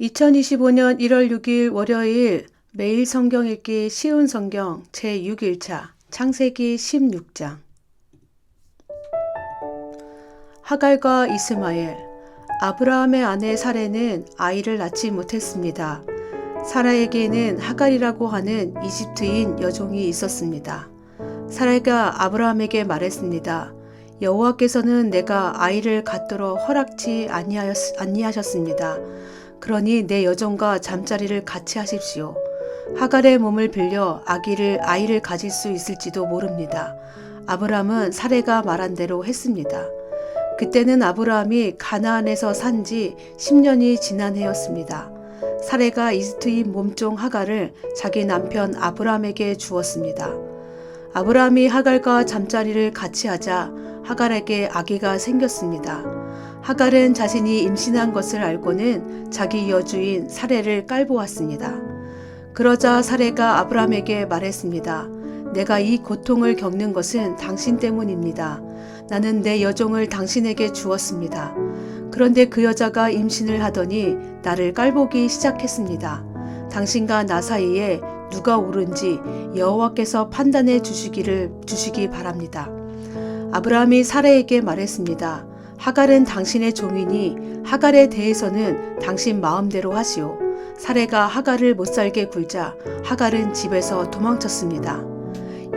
2025년 1월 6일 월요일 매일 성경 읽기 쉬운 성경 제6일차 창세기 16장. 하갈과 이스마엘. 아브라함의 아내 사레는 아이를 낳지 못했습니다. 사라에게는 하갈이라고 하는 이집트인 여종이 있었습니다. 사라가 아브라함에게 말했습니다. 여호와께서는 내가 아이를 갖도록 허락치 아니하셨습니다. 그러니 내 여종과 잠자리를 같이 하십시오. 하갈의 몸을 빌려 아이를 가질 수 있을지도 모릅니다. 아브라함은 사레가 말한 대로 했습니다. 그때는 아브라함이 가나안에서 산 지 10년이 지난 해였습니다. 사레가 이집트인 몸종 하갈을 자기 남편 아브라함에게 주었습니다. 아브라함이 하갈과 잠자리를 같이 하자 하갈에게 아기가 생겼습니다. 하갈은 자신이 임신한 것을 알고는 자기 여주인 사레를 깔보았습니다. 그러자 사레가 아브라함에게 말했습니다. 내가 이 고통을 겪는 것은 당신 때문입니다. 나는 내 여종을 당신에게 주었습니다. 그런데 그 여자가 임신을 하더니 나를 깔보기 시작했습니다. 당신과 나 사이에 누가 옳은지 여호와께서 판단해 주시기 바랍니다. 아브라함이 사레에게 말했습니다. 하갈은 당신의 종이니 하갈에 대해서는 당신 마음대로 하시오. 사레가 하갈을 못살게 굴자 하갈은 집에서 도망쳤습니다.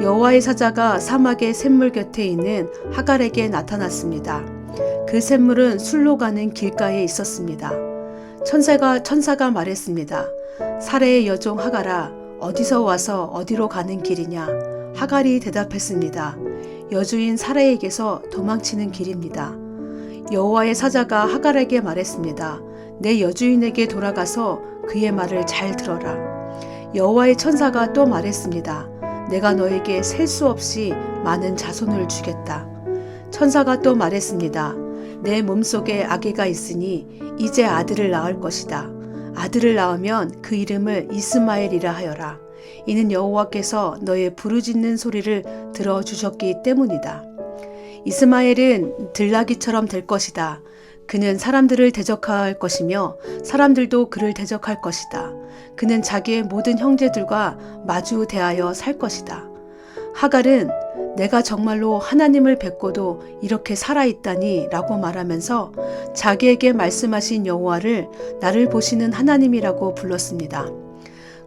여호와의 사자가 사막의 샘물 곁에 있는 하갈에게 나타났습니다. 그 샘물은 술로 가는 길가에 있었습니다. 천사가 말했습니다. 사레의 여종 하갈아, 어디서 와서 어디로 가는 길이냐? 하갈이 대답했습니다. 여주인 사레에게서 도망치는 길입니다. 여호와의 사자가 하갈에게 말했습니다. 내 여주인에게 돌아가서 그의 말을 잘 들어라. 여호와의 천사가 또 말했습니다. 내가 너에게 셀 수 없이 많은 자손을 주겠다. 천사가 또 말했습니다. 내 몸속에 아기가 있으니 이제 아들을 낳을 것이다. 아들을 낳으면 그 이름을 이스마엘이라 하여라. 이는 여호와께서 너의 부르짖는 소리를 들어주셨기 때문이다. 이스마엘은 들나귀처럼 될 것이다. 그는 사람들을 대적할 것이며 사람들도 그를 대적할 것이다. 그는 자기의 모든 형제들과 마주 대하여 살 것이다. 하갈은 내가 정말로 하나님을 뵙고도 이렇게 살아있다니 라고 말하면서 자기에게 말씀하신 여호와를 나를 보시는 하나님이라고 불렀습니다.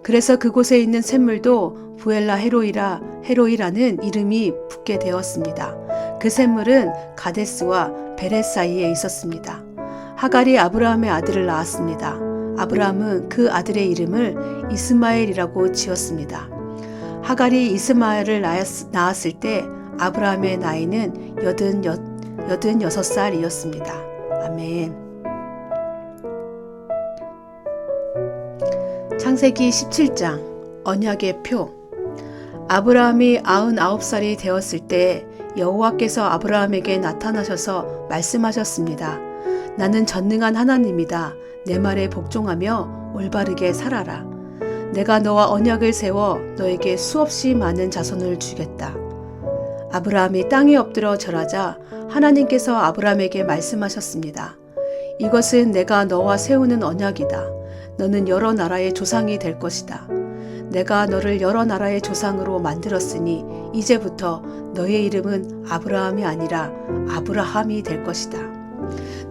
그래서 그곳에 있는 샘물도 부엘라 헤로이라는 이름이 붙게 되었습니다. 그 샘물은 가데스와 베렛 사이에 있었습니다. 하갈이 아브라함의 아들을 낳았습니다. 아브라함은 그 아들의 이름을 이스마엘이라고 지었습니다. 하갈이 이스마엘을 낳았을 때 아브라함의 나이는 86살이었습니다. 아멘. 창세기 17장 언약의 표. 아브라함이 99살이 되었을 때 여호와께서 아브라함에게 나타나셔서 말씀하셨습니다. 나는 전능한 하나님이다. 내 말에 복종하며 올바르게 살아라. 내가 너와 언약을 세워 너에게 수없이 많은 자손을 주겠다. 아브라함이 땅에 엎드려 절하자 하나님께서 아브라함에게 말씀하셨습니다. 이것은 내가 너와 세우는 언약이다. 너는 여러 나라의 조상이 될 것이다. 내가 너를 여러 나라의 조상으로 만들었으니 이제부터 너의 이름은 아브라함이 아니라 아브라함이 될 것이다.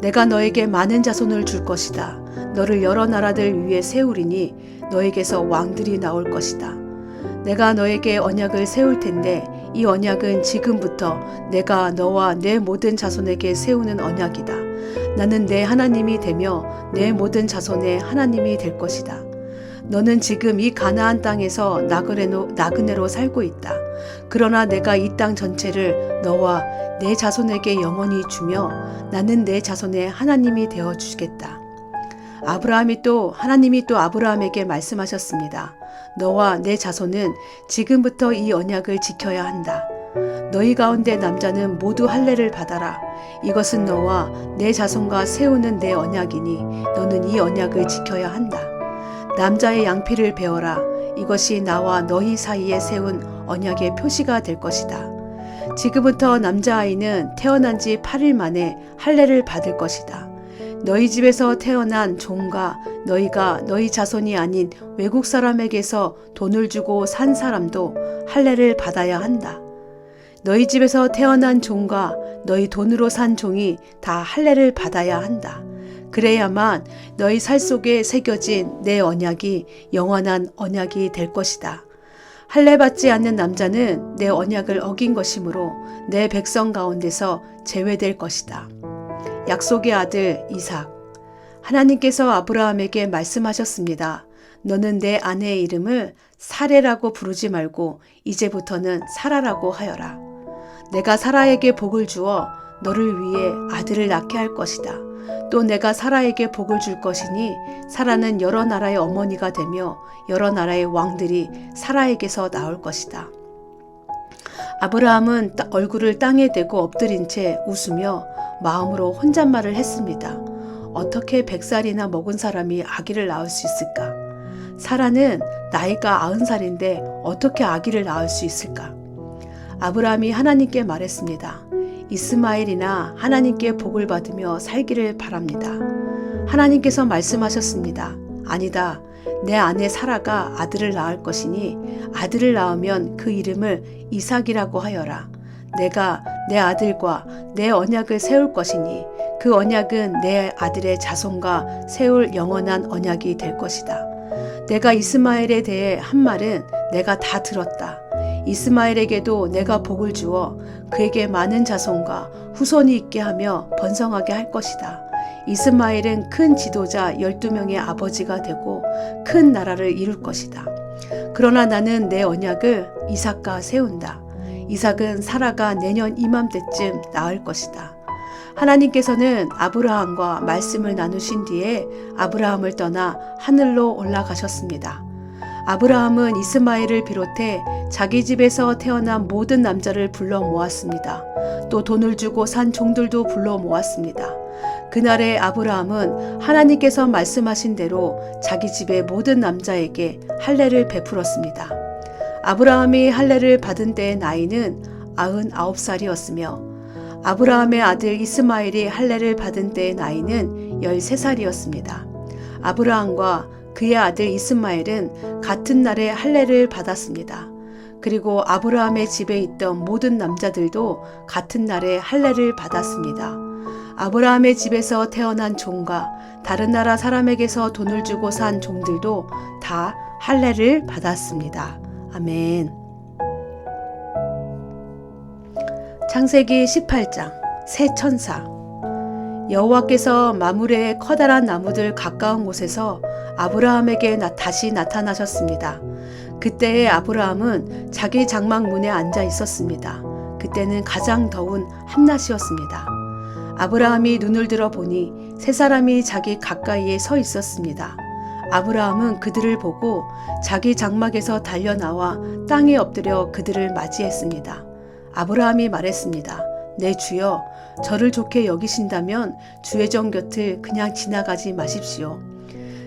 내가 너에게 많은 자손을 줄 것이다. 너를 여러 나라들 위에 세우리니 너에게서 왕들이 나올 것이다. 내가 너에게 언약을 세울 텐데 이 언약은 지금부터 내가 너와 내 모든 자손에게 세우는 언약이다. 나는 내 하나님이 되며 내 모든 자손의 하나님이 될 것이다. 너는 지금 이 가나안 땅에서 나그네로 살고 있다. 그러나 내가 이 땅 전체를 너와 내 자손에게 영원히 주며 나는 내 자손의 하나님이 되어 주겠다. 하나님이 또 아브라함에게 말씀하셨습니다. 너와 내 자손은 지금부터 이 언약을 지켜야 한다. 너희 가운데 남자는 모두 할례를 받아라. 이것은 너와 내 자손과 세우는 내 언약이니 너는 이 언약을 지켜야 한다. 남자의 양피를 베어라. 이것이 나와 너희 사이에 세운 언약의 표시가 될 것이다. 지금부터 남자아이는 태어난 지 8일 만에 할례를 받을 것이다. 너희 집에서 태어난 종과 너희가 너희 자손이 아닌 외국 사람에게서 돈을 주고 산 사람도 할례를 받아야 한다. 너희 집에서 태어난 종과 너희 돈으로 산 종이 다 할례를 받아야 한다. 그래야만 너희 살 속에 새겨진 내 언약이 영원한 언약이 될 것이다. 할례 받지 않는 남자는 내 언약을 어긴 것이므로 내 백성 가운데서 제외될 것이다. 약속의 아들 이삭. 하나님께서 아브라함에게 말씀하셨습니다. 너는 내 아내의 이름을 사레라고 부르지 말고 이제부터는 사라라고 하여라. 내가 사라에게 복을 주어 너를 위해 아들을 낳게 할 것이다. 또 내가 사라에게 복을 줄 것이니 사라는 여러 나라의 어머니가 되며 여러 나라의 왕들이 사라에게서 나올 것이다. 아브라함은 얼굴을 땅에 대고 엎드린 채 웃으며 마음으로 혼잣말을 했습니다. 어떻게 100살이나 먹은 사람이 아기를 낳을 수 있을까? 사라는 나이가 90살인데 어떻게 아기를 낳을 수 있을까? 아브라함이 하나님께 말했습니다. 이스마엘이나 하나님께 복을 받으며 살기를 바랍니다. 하나님께서 말씀하셨습니다. 아니다. 내 아내 사라가 아들을 낳을 것이니 아들을 낳으면 그 이름을 이삭이라고 하여라. 내가 내 아들과 내 언약을 세울 것이니 그 언약은 내 아들의 자손과 세울 영원한 언약이 될 것이다. 내가 이스마엘에 대해 한 말은 내가 다 들었다. 이스마엘에게도 내가 복을 주어 그에게 많은 자손과 후손이 있게 하며 번성하게 할 것이다. 이스마엘은 큰 지도자 12명의 아버지가 되고 큰 나라를 이룰 것이다. 그러나 나는 내 언약을 이삭과 세운다. 이삭은 사라가 내년 이맘때쯤 낳을 것이다. 하나님께서는 아브라함과 말씀을 나누신 뒤에 아브라함을 떠나 하늘로 올라가셨습니다. 아브라함은 이스마엘을 비롯해 자기 집에서 태어난 모든 남자를 불러 모았습니다. 또 돈을 주고 산 종들도 불러 모았습니다. 그날에 아브라함은 하나님께서 말씀하신 대로 자기 집의 모든 남자에게 할례를 베풀었습니다. 아브라함이 할례를 받은 때의 나이는 99살이었으며 아브라함의 아들 이스마엘이 할례를 받은 때의 나이는 13살이었습니다. 아브라함과 그의 아들 이스마엘은 같은 날에 할례를 받았습니다. 그리고 아브라함의 집에 있던 모든 남자들도 같은 날에 할례를 받았습니다. 아브라함의 집에서 태어난 종과 다른 나라 사람에게서 돈을 주고 산 종들도 다 할례를 받았습니다. 아멘. 창세기 18장 새 천사. 여호와께서 마므레의 커다란 나무들 가까운 곳에서 아브라함에게 다시 나타나셨습니다. 그때의 아브라함은 자기 장막 문에 앉아 있었습니다. 그때는 가장 더운 한낮이었습니다. 아브라함이 눈을 들어 보니 세 사람이 자기 가까이에 서 있었습니다. 아브라함은 그들을 보고 자기 장막에서 달려나와 땅에 엎드려 그들을 맞이했습니다. 아브라함이 말했습니다. 내 주여, 저를 좋게 여기신다면 주의 정 곁을 그냥 지나가지 마십시오.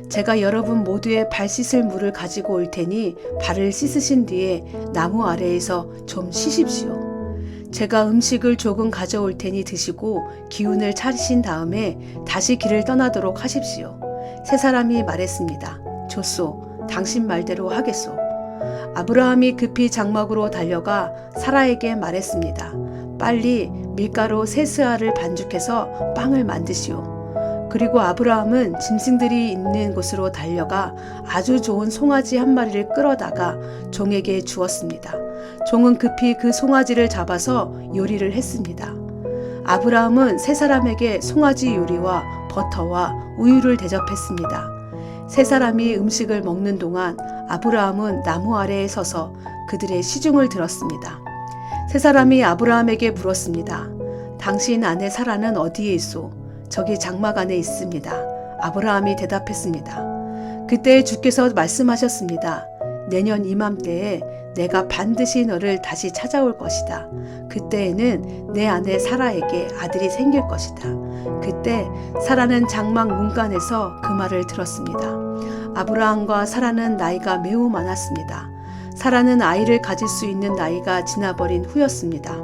제가 여러분 모두의 발 씻을 물을 가지고 올 테니 발을 씻으신 뒤에 나무 아래에서 좀 쉬십시오. 제가 음식을 조금 가져올 테니 드시고 기운을 차리신 다음에 다시 길을 떠나도록 하십시오. 세 사람이 말했습니다. 좋소, 당신 말대로 하겠소. 아브라함이 급히 장막으로 달려가 사라에게 말했습니다. 빨리 밀가루 3스아를 반죽해서 빵을 만드시오. 그리고 아브라함은 짐승들이 있는 곳으로 달려가 아주 좋은 송아지 한 마리를 끌어다가 종에게 주었습니다. 종은 급히 그 송아지를 잡아서 요리를 했습니다. 아브라함은 세 사람에게 송아지 요리와 버터와 우유를 대접했습니다. 세 사람이 음식을 먹는 동안 아브라함은 나무 아래에 서서 그들의 시중을 들었습니다. 세 사람이 아브라함에게 물었습니다. 당신 아내 사라는 어디에 있소? 저기 장막 안에 있습니다. 아브라함이 대답했습니다. 그때 주께서 말씀하셨습니다. 내년 이맘때에 내가 반드시 너를 다시 찾아올 것이다. 그때에는 내 아내 사라에게 아들이 생길 것이다. 그때 사라는 장막 문간에서 그 말을 들었습니다. 아브라함과 사라는 나이가 매우 많았습니다. 사라는 아이를 가질 수 있는 나이가 지나버린 후였습니다.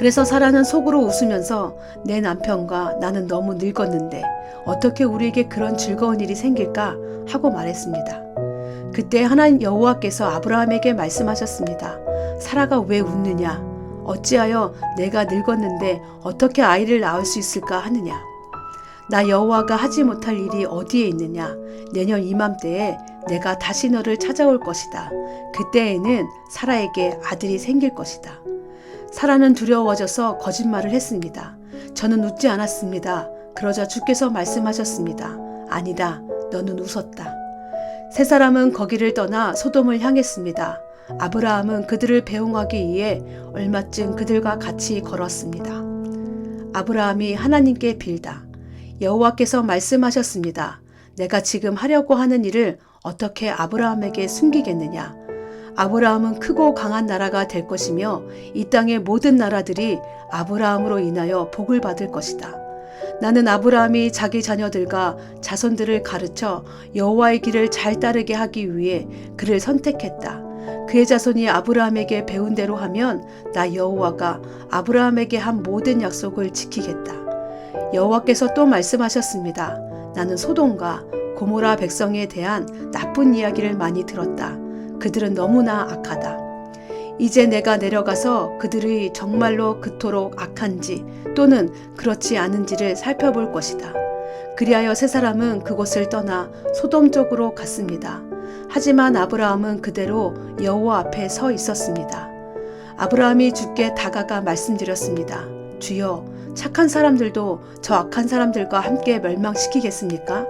그래서 사라는 속으로 웃으면서 내 남편과 나는 너무 늙었는데 어떻게 우리에게 그런 즐거운 일이 생길까 하고 말했습니다. 그때 하나님 여호와께서 아브라함에게 말씀하셨습니다. 사라가 왜 웃느냐? 어찌하여 내가 늙었는데 어떻게 아이를 낳을 수 있을까 하느냐? 나 여호와가 하지 못할 일이 어디에 있느냐? 내년 이맘때에 내가 다시 너를 찾아올 것이다. 그때에는 사라에게 아들이 생길 것이다. 사라는 두려워져서 거짓말을 했습니다. 저는 웃지 않았습니다. 그러자 주께서 말씀하셨습니다. 아니다. 너는 웃었다. 세 사람은 거기를 떠나 소돔을 향했습니다. 아브라함은 그들을 배웅하기 위해 얼마쯤 그들과 같이 걸었습니다. 아브라함이 하나님께 빌다. 여호와께서 말씀하셨습니다. 내가 지금 하려고 하는 일을 어떻게 아브라함에게 숨기겠느냐? 아브라함은 크고 강한 나라가 될 것이며 이 땅의 모든 나라들이 아브라함으로 인하여 복을 받을 것이다. 나는 아브라함이 자기 자녀들과 자손들을 가르쳐 여호와의 길을 잘 따르게 하기 위해 그를 선택했다. 그의 자손이 아브라함에게 배운 대로 하면 나 여호와가 아브라함에게 한 모든 약속을 지키겠다. 여호와께서 또 말씀하셨습니다. 나는 소돔과 고모라 백성에 대한 나쁜 이야기를 많이 들었다. 그들은 너무나 악하다. 이제 내가 내려가서 그들이 정말로 그토록 악한지 또는 그렇지 않은지를 살펴볼 것이다. 그리하여 세 사람은 그곳을 떠나 소돔 쪽으로 갔습니다. 하지만 아브라함은 그대로 여호와 앞에 서 있었습니다. 아브라함이 주께 다가가 말씀드렸습니다. 주여, 착한 사람들도 저 악한 사람들과 함께 멸망시키겠습니까?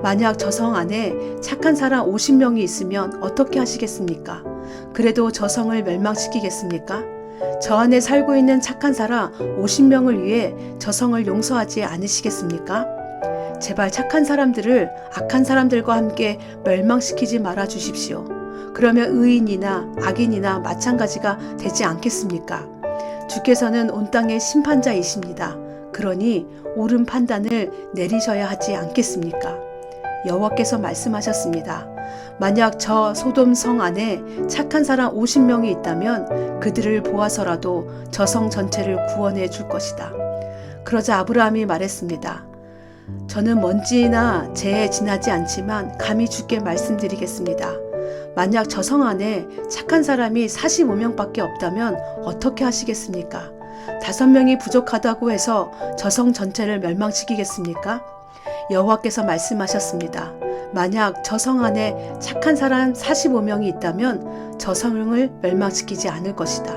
만약 저 성 안에 착한 사람 50명이 있으면 어떻게 하시겠습니까? 그래도 저 성을 멸망시키겠습니까? 저 안에 살고 있는 착한 사람 50명을 위해 저 성을 용서하지 않으시겠습니까? 제발 착한 사람들을 악한 사람들과 함께 멸망시키지 말아 주십시오. 그러면 의인이나 악인이나 마찬가지가 되지 않겠습니까? 주께서는 온 땅의 심판자이십니다. 그러니 옳은 판단을 내리셔야 하지 않겠습니까? 여호와께서 말씀하셨습니다. 만약 저 소돔 성 안에 착한 사람 50명이 있다면 그들을 보아서라도 저 성 전체를 구원해 줄 것이다. 그러자 아브라함이 말했습니다. 저는 먼지나 재에 지나지 않지만 감히 주께 말씀드리겠습니다. 만약 저 성 안에 착한 사람이 45명밖에 없다면 어떻게 하시겠습니까? 5명이 부족하다고 해서 저 성 전체를 멸망시키겠습니까? 여호와께서 말씀하셨습니다. 만약 저 성 안에 착한 사람 45명이 있다면 저 성을 멸망시키지 않을 것이다.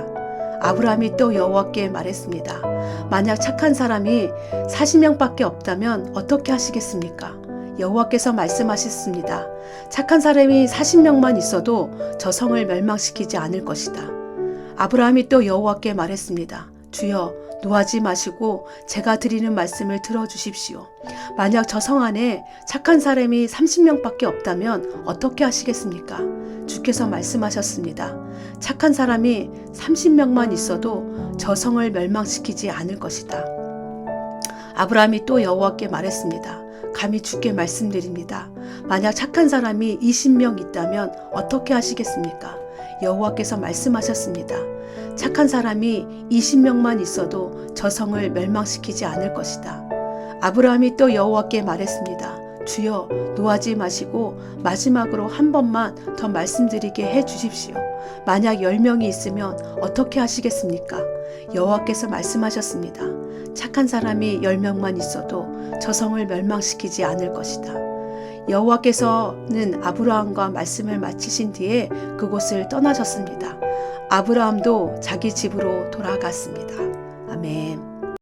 아브라함이 또 여호와께 말했습니다. 만약 착한 사람이 40명밖에 없다면 어떻게 하시겠습니까? 여호와께서 말씀하셨습니다. 착한 사람이 40명만 있어도 저 성을 멸망시키지 않을 것이다. 아브라함이 또 여호와께 말했습니다. 주여, 노하지 마시고 제가 드리는 말씀을 들어주십시오. 만약 저 성 안에 착한 사람이 30명밖에 없다면 어떻게 하시겠습니까? 주께서 말씀하셨습니다. 착한 사람이 30명만 있어도 저 성을 멸망시키지 않을 것이다. 아브라함이 또 여호와께 말했습니다. 감히 주께 말씀드립니다. 만약 착한 사람이 20명 있다면 어떻게 하시겠습니까? 여호와께서 말씀하셨습니다. 착한 사람이 20명만 있어도 저 성을 멸망시키지 않을 것이다. 아브라함이 또 여호와께 말했습니다. 주여, 노하지 마시고 마지막으로 한 번만 더 말씀드리게 해 주십시오. 만약 10명이 있으면 어떻게 하시겠습니까? 여호와께서 말씀하셨습니다. 착한 사람이 10명만 있어도 저 성을 멸망시키지 않을 것이다. 여호와께서는 아브라함과 말씀을 마치신 뒤에 그곳을 떠나셨습니다. 아브라함도 자기 집으로 돌아갔습니다. 아멘.